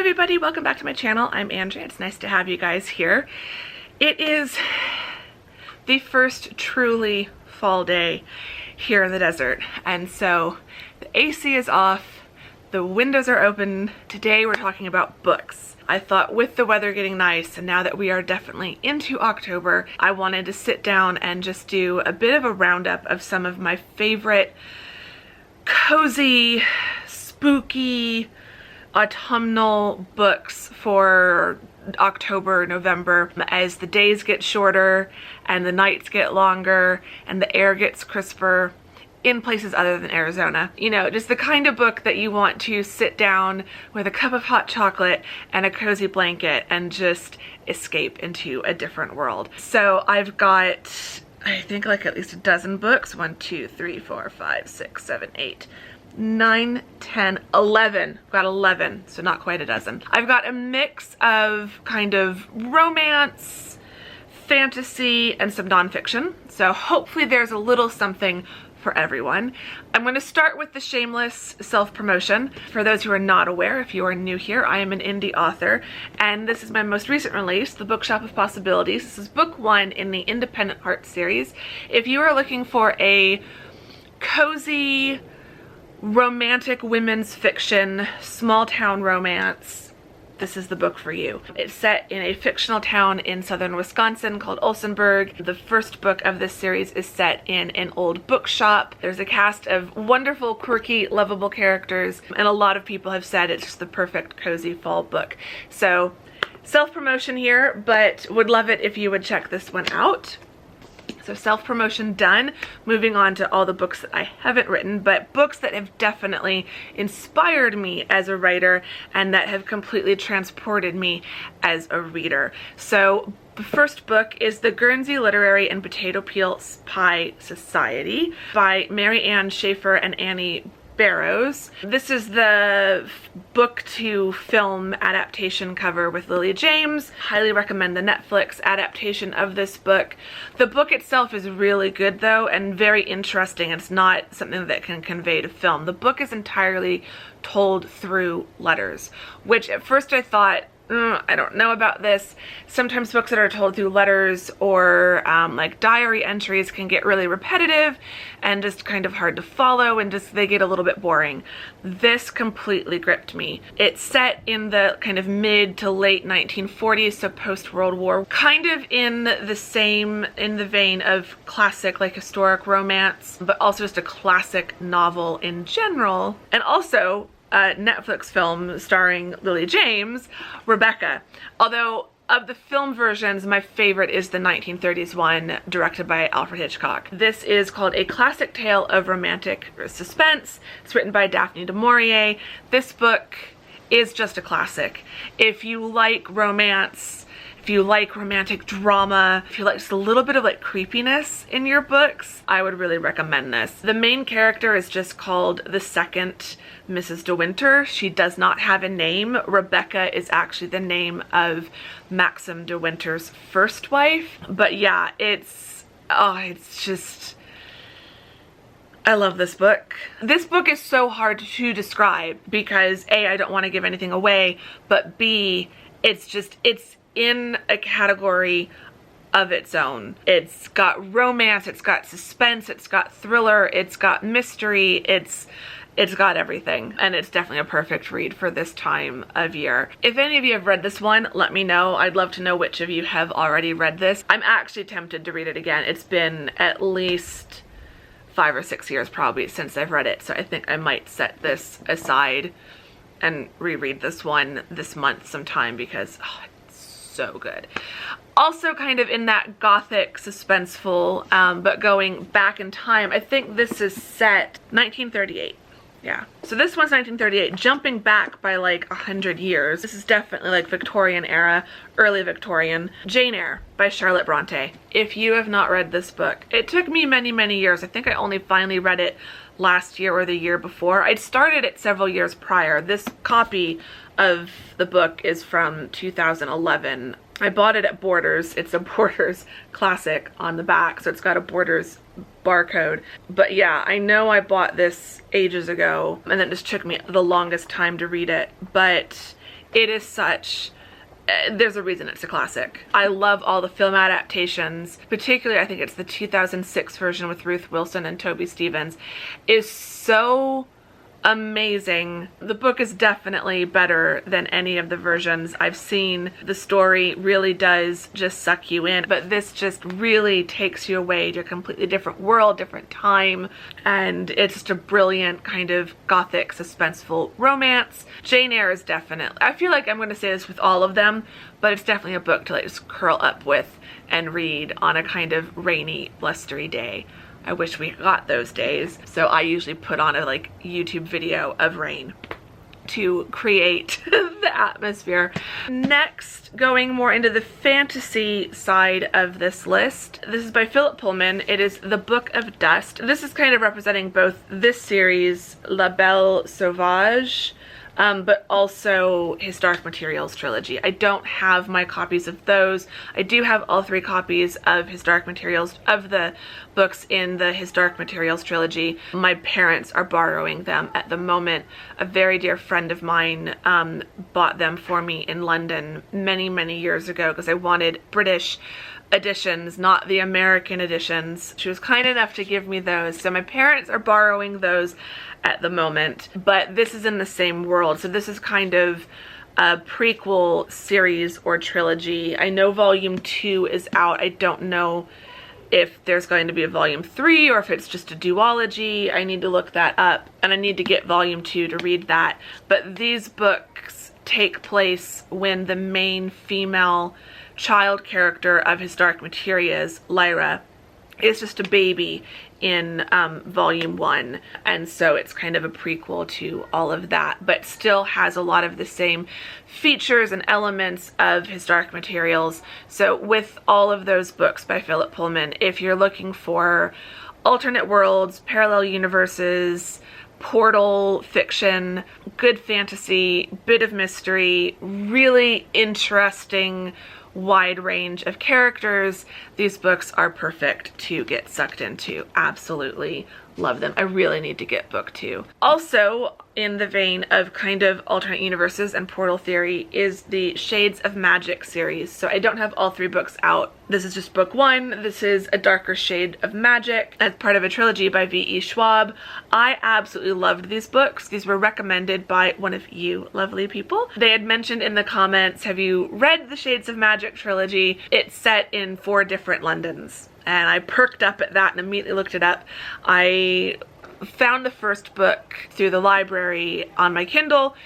everybody, welcome back to my channel. I'm Andrea. It's nice to have you guys here. It is the first truly fall day here in the desert, and so the AC is off, the windows are open. Today we're talking about books. I thought with the weather getting nice and now that we are definitely into October, I wanted to sit down and just do a bit of a roundup of some of my favorite cozy, spooky, autumnal books for October, November, as the days get shorter and the nights get longer and the air gets crisper in places other than Arizona. You know, just the kind of book that you want to sit down with a cup of hot chocolate and a cozy blanket and just escape into a different world. So I've got, I think, like at least a dozen books. 1, 2, 3, 4, 5, 6, 7, 8, 9, 10, 11. I've got 11, so not quite a dozen. I've got a mix of kind of romance, fantasy, and some nonfiction. So hopefully there's a little something for everyone. I'm going to start with the shameless self-promotion. For those who are not aware, if you are new here, I am an indie author, and this is my most recent release, The Bookshop of Possibilities. This is book 1 in the Independent Heart series. If you are looking for a cozy, romantic women's fiction, small town romance, this is the book for you. It's set in a fictional town in southern Wisconsin called Olsenburg. The first book of this series is set in an old bookshop. There's a cast of wonderful, quirky, lovable characters, and a lot of people have said it's just the perfect cozy fall book. So self-promotion here, but would love it if you would check this one out. So self-promotion done. Moving on to all the books that I haven't written, but books that have definitely inspired me as a writer and that have completely transported me as a reader. So the first book is The Guernsey Literary and Potato Peel Pie Society by Mary Ann Schaefer and Annie Barrows. This is the book to film adaptation cover with Lily James. Highly recommend the Netflix adaptation of this book. The book itself is really good though, and very interesting. It's not something that can convey to film. The book is entirely told through letters, which at first I thought, I don't know about this. Sometimes books that are told through letters or like diary entries can get really repetitive and just kind of hard to follow, and just they get a little bit boring. This completely gripped me. It's set in the kind of mid to late 1940s, so post-World War, kind of in the vein of classic like historic romance, but also just a classic novel in general, and also a Netflix film starring Lily James, Rebecca. Although of the film versions, my favorite is the 1930s one directed by Alfred Hitchcock. This is called A Classic Tale of Romantic Suspense. It's written by Daphne du Maurier. This book is just a classic. If you like romance, if you like romantic drama, if you like just a little bit of like creepiness in your books, I would really recommend this. The main character is just called the second Mrs. De Winter. She does not have a name. Rebecca is actually the name of Maxim De Winter's first wife. But yeah, it's just, I love this book. This book is so hard to describe because A, I don't want to give anything away, but B, it's in a category of its own. It's got romance, it's got suspense, it's got thriller, it's got mystery, it's got everything, and it's definitely a perfect read for this time of year. If any of you have read this one, let me know. I'd love to know which of you have already read this. I'm actually tempted to read it again. It's been at least 5 or 6 years probably since I've read it, so I think I might set this aside and reread this one this month sometime because it's so good. Also kind of in that gothic, suspenseful, but going back in time. I think this is set 1938. Yeah, so this one's 1938, jumping back by like 100 years. This is definitely like Victorian era, early Victorian. Jane Eyre by Charlotte Bronte. If you have not read this book, it took me many, many years. I think I only finally read it last year or the year before. I'd started it several years prior. This copy of the book is from 2011. I bought it at Borders. It's a Borders classic on the back, so it's got a Borders barcode. But yeah, I know I bought this ages ago, and it just took me the longest time to read it. But It is such, there's a reason it's a classic. I love all the film adaptations, particularly I think it's the 2006 version with Ruth Wilson and Toby Stephens, is so amazing. The book is definitely better than any of the versions I've seen. The story really does just suck you in, but this just really takes you away to a completely different world, different time, and it's just a brilliant kind of gothic suspenseful romance. Jane Eyre is definitely, I feel like I'm going to say this with all of them, but it's definitely a book to like just curl up with and read on a kind of rainy, blustery day. I wish we got those days. So I usually put on a like YouTube video of rain to create the atmosphere. Next, going more into the fantasy side of this list, this is by Philip Pullman. It is The Book of Dust. This is kind of representing both this series, La Belle Sauvage, but also his Dark Materials trilogy. I don't have my copies of those. I do have all 3 copies of his Dark Materials, of the books in his Dark Materials trilogy. My parents are borrowing them at the moment. A very dear friend of mine bought them for me in London many, many years ago because I wanted British editions, not the American editions. She was kind enough to give me those. So my parents are borrowing those at the moment, but this is in the same world. So this is kind of a prequel series or trilogy. I know volume 2 is out. I don't know if there's going to be a volume 3 or if it's just a duology. I need to look that up, and I need to get volume 2 to read that. But these books take place when the main female child character of his Dark Materials, Lyra, is just a baby in volume 1, and so it's kind of a prequel to all of that, but still has a lot of the same features and elements of his Dark Materials. So with all of those books by Philip Pullman, if you're looking for alternate worlds, parallel universes, portal fiction, good fantasy, bit of mystery, really interesting wide range of characters, these books are perfect to get sucked into. Absolutely love them. I really need to get book 2. Also, in the vein of kind of alternate universes and portal theory, is the Shades of Magic series. So I don't have all 3 books out. This is just book 1. This is A Darker Shade of Magic as part of a trilogy by V.E. Schwab. I absolutely loved these books. These were recommended by one of you lovely people. They had mentioned in the comments, have you read the Shades of Magic trilogy? It's set in 4 different Londons. And I perked up at that and immediately looked it up. I found the first book through the library on my Kindle,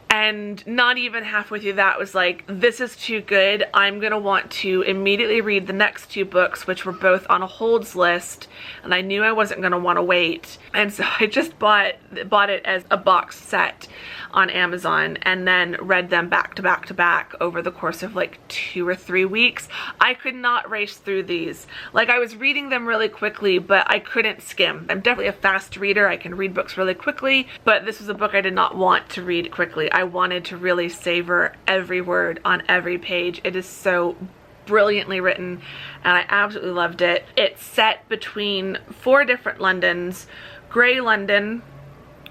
and not even halfway through that was like, this is too good. I'm gonna want to immediately read the next 2 books, which were both on a holds list, and I knew I wasn't gonna want to wait. And so I just bought it as a box set on Amazon, and then read them back to back to back over the course of like 2 or 3 weeks. I could not race through these. Like, I was reading them really quickly, but I couldn't skim. I'm definitely a fast reader. I can read books really quickly, but this was a book I did not want to read quickly. I wanted to really savor every word on every page. It is so brilliantly written, and I absolutely loved it. It's set between 4 different Londons. Grey London,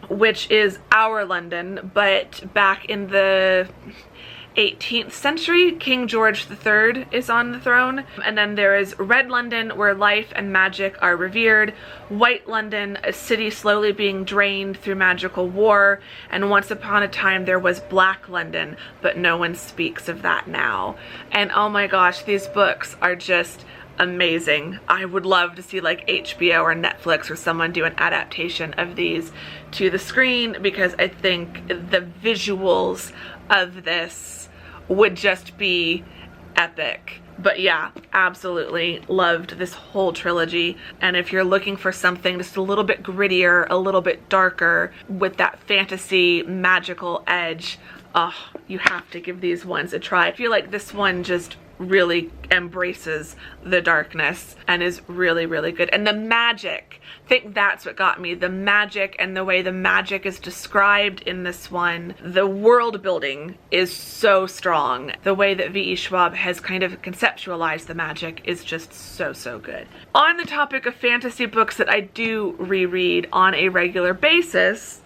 which is our London, but back in the 18th century, King George III is on the throne. And then there is Red London, where life and magic are revered. White London, a city slowly being drained through magical war. And once upon a time there was Black London, but no one speaks of that now. And oh my gosh, these books are just amazing. I would love to see like HBO or Netflix or someone do an adaptation of these to the screen, because I think the visuals of this would just be epic. But yeah, absolutely loved this whole trilogy. And if you're looking for something just a little bit grittier, a little bit darker, with that fantasy magical edge, oh, you have to give these ones a try. I feel like this one just really embraces the darkness and is really, really good. And the magic, I think that's what got me. The magic and the way the magic is described in this one. The world building is so strong. The way that V.E. Schwab has kind of conceptualized the magic is just so, so good. On the topic of fantasy books that I do reread on a regular basis,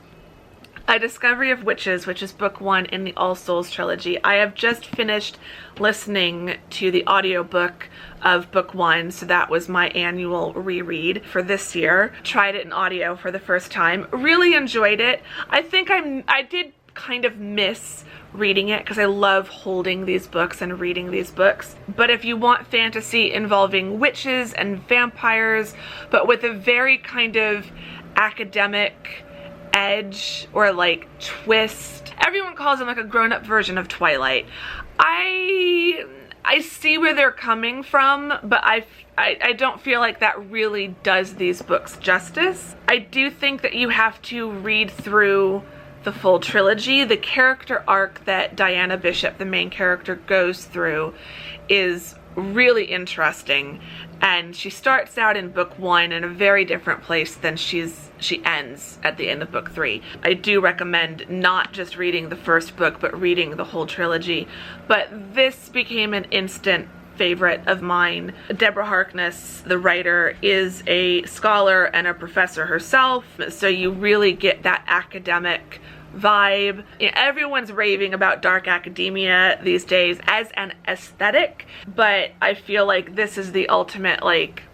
A Discovery of Witches, which is book 1 in the All Souls trilogy. I have just finished listening to the audiobook of book 1, so that was my annual reread for this year. Tried it in audio for the first time. Really enjoyed it. I think I did kind of miss reading it because I love holding these books and reading these books. But if you want fantasy involving witches and vampires, but with a very kind of academic edge or like twist, everyone calls them like a grown-up version of Twilight. I see where they're coming from, but I don't feel like that really does these books justice. I do think that you have to read through the full trilogy. The character arc that Diana Bishop, the main character, goes through is really interesting, and she starts out in book 1 in a very different place than she ends at the end of book 3. I do recommend not just reading the first book, but reading the whole trilogy. But this became an instant favorite of mine. Deborah Harkness, the writer, is a scholar and a professor herself, so you really get that academic vibe. Everyone's raving about dark academia these days as an aesthetic, but I feel like this is the ultimate like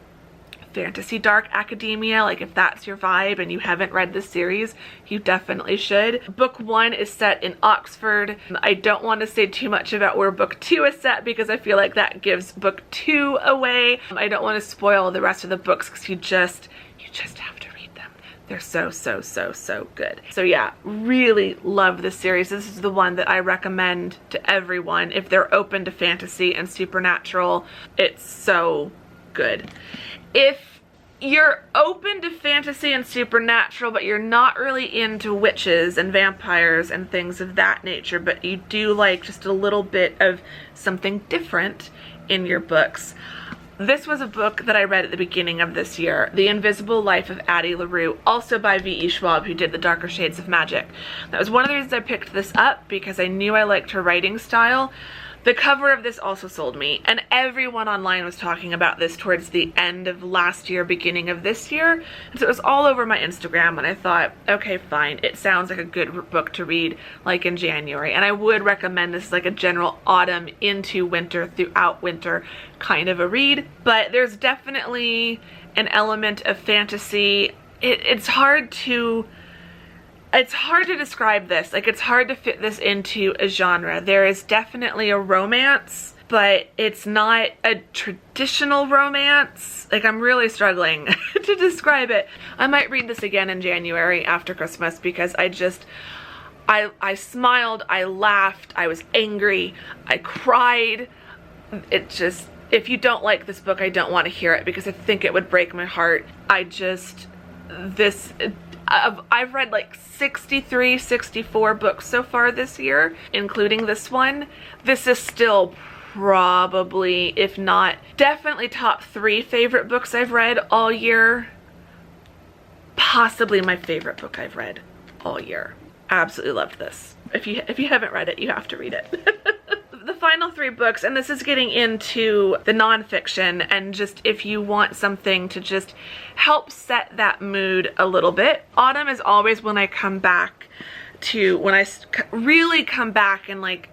fantasy dark academia. Like if that's your vibe and you haven't read this series, you definitely should. Book 1 is set in Oxford. I don't want to say too much about where book 2 is set because I feel like that gives book 2 away. I don't want to spoil the rest of the books because you just have to read them. They're so good. So yeah, really love this series. This is the one that I recommend to everyone if they're open to fantasy and supernatural. It's so good. If you're open to fantasy and supernatural, but you're not really into witches and vampires and things of that nature, but you do like just a little bit of something different in your books, this was a book that I read at the beginning of this year, The Invisible Life of Addie LaRue, also by V.E. Schwab, who did The Darker Shades of Magic. That was one of the reasons I picked this up, because I knew I liked her writing style. The cover of this also sold me, and everyone online was talking about this towards the end of last year, beginning of this year, and so it was all over my Instagram, and I thought, okay, fine, it sounds like a good book to read, like in January, and I would recommend this as like a general autumn into winter, throughout winter kind of a read, but there's definitely an element of fantasy. It's hard to describe this. Like, it's hard to fit this into a genre. There is definitely a romance, but it's not a traditional romance. Like, I'm really struggling to describe it. I might read this again in January after Christmas because I smiled, I laughed, I was angry, I cried. It just, if you don't like this book, I don't want to hear it because I think it would break my heart. I've read like 63, 64 books so far this year, including this one. This is still probably, if not, definitely top 3 favorite books I've read all year. Possibly my favorite book I've read all year. Absolutely loved this. If you haven't read it, you have to read it. The final 3 books, and this is getting into the nonfiction, and just if you want something to just help set that mood a little bit. Autumn is always when I come back to, when I really come back and like,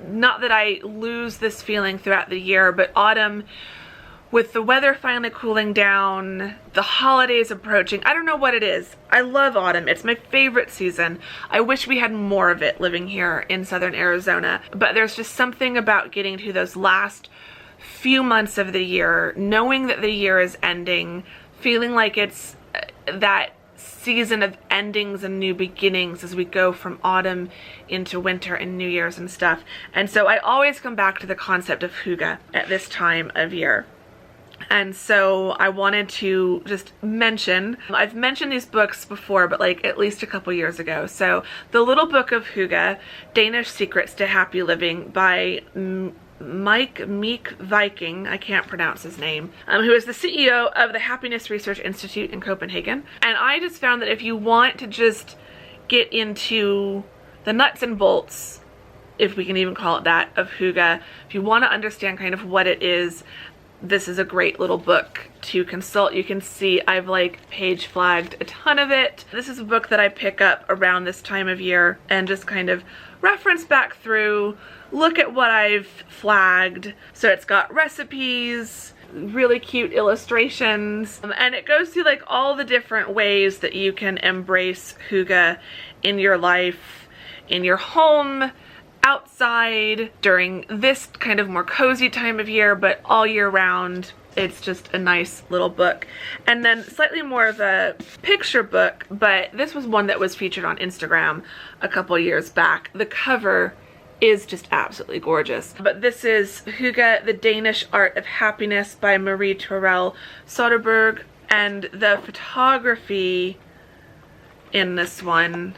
not that I lose this feeling throughout the year, but autumn, with the weather finally cooling down, the holidays approaching, I don't know what it is. I love autumn. It's my favorite season. I wish we had more of it living here in southern Arizona, but there's just something about getting to those last few months of the year, knowing that the year is ending, feeling like it's that season of endings and new beginnings as we go from autumn into winter and New Year's and stuff. And so I always come back to the concept of Hygge at this time of year. And so I wanted to just mention, I've mentioned these books before, but like at least a couple years ago. So The Little Book of Hygge, Danish Secrets to Happy Living by Mike Meek Viking, I can't pronounce his name, who is the CEO of the Happiness Research Institute in Copenhagen. And I just found that if you want to just get into the nuts and bolts, if we can even call it that, of Hygge, if you want to understand kind of what it is, this is a great little book to consult. You can see I've like page flagged a ton of it. This is a book that I pick up around this time of year and just kind of reference back through, look at what I've flagged. So it's got recipes, really cute illustrations, and it goes through like all the different ways that you can embrace hygge in your life, in your home, outside, during this kind of more cozy time of year, but all year round. It's just a nice little book. And then slightly more of a picture book, but this was one that was featured on Instagram a couple years back. The cover is just absolutely gorgeous. But this is Hygge, The Danish Art of Happiness by Marie Torell Soderberg, and the photography in this one,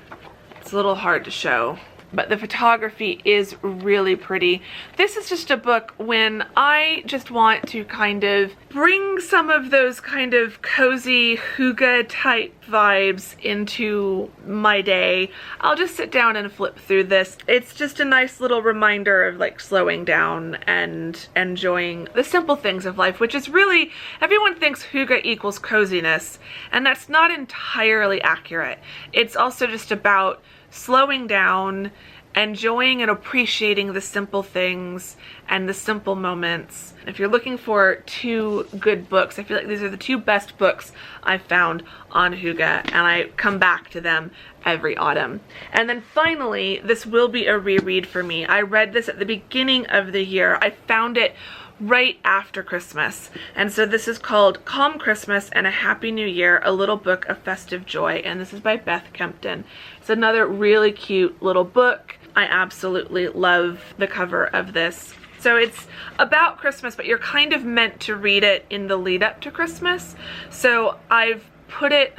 it's a little hard to show, but the photography is really pretty. This is just a book when I just want to kind of bring some of those kind of cozy hygge type vibes into my day. I'll just sit down and flip through this. It's just a nice little reminder of like slowing down and enjoying the simple things of life, which is really, everyone thinks hygge equals coziness, and that's not entirely accurate. It's also just about slowing down, enjoying and appreciating the simple things and the simple moments. If you're looking for two good books, I feel like these are the two best books I've found on hygge, and I come back to them every autumn. And then finally, this will be a reread for me. I read this at the beginning of the year. I found it right after Christmas. And so this is called Calm Christmas and a Happy New Year, a little book of festive joy. And this is by Beth Kempton. It's another really cute little book. I absolutely love the cover of this. So it's about Christmas, but you're kind of meant to read it in the lead up to Christmas. So I've put it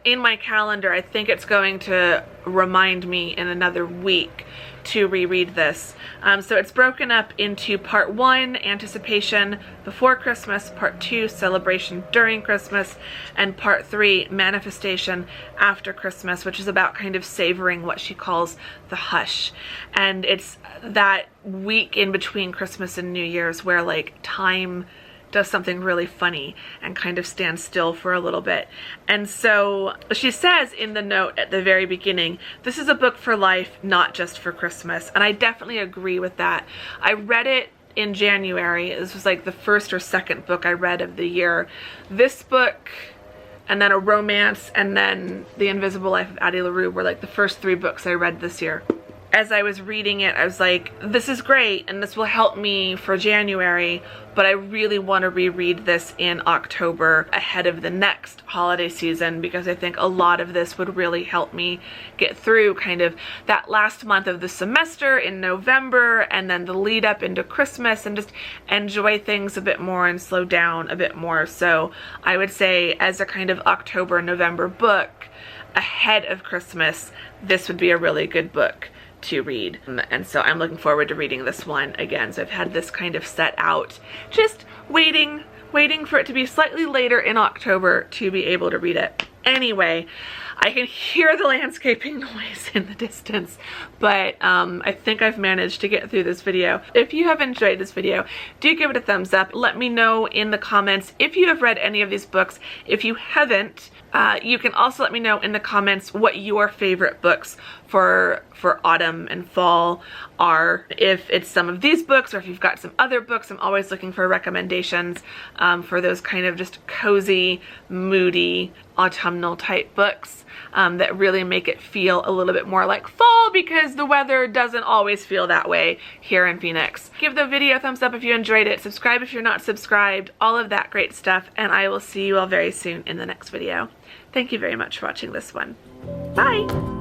in my calendar. I think it's going to remind me in another week to reread this. So it's broken up into part 1, anticipation before Christmas, part 2, celebration during Christmas, and part 3, manifestation after Christmas, which is about kind of savoring what she calls the hush. And it's that week in between Christmas and New Year's where like time does something really funny and kind of stands still for a little bit. And so she says in the note at the very beginning, this is a book for life, not just for Christmas. And I definitely agree with that. I read it in January. This was like the first or second book I read of the year. This book, and then a romance, and then The Invisible Life of Addie LaRue were like the first 3 books I read this year. As I was reading it, I was like, this is great and this will help me for January, but I really want to reread this in October ahead of the next holiday season, because I think a lot of this would really help me get through kind of that last month of the semester in November, and then the lead up into Christmas, and just enjoy things a bit more and slow down a bit more. So I would say as a kind of October, November book ahead of Christmas, this would be a really good book to read. And so I'm looking forward to reading this one again. So I've had this kind of set out, just waiting for it to be slightly later in October to be able to read it. Anyway, I can hear the landscaping noise in the distance, but I think I've managed to get through this video. If you have enjoyed this video, do give it a thumbs up. Let me know in the comments if you have read any of these books. If you haven't, you can also let me know in the comments what your favorite books for autumn and fall are. If it's some of these books, or if you've got some other books, I'm always looking for recommendations for those kind of just cozy, moody, autumnal type books that really make it feel a little bit more like fall, because the weather doesn't always feel that way here in Phoenix. Give the video a thumbs up if you enjoyed it, subscribe if you're not subscribed, all of that great stuff, and I will see you all very soon in the next video. Thank you very much for watching this one. Bye!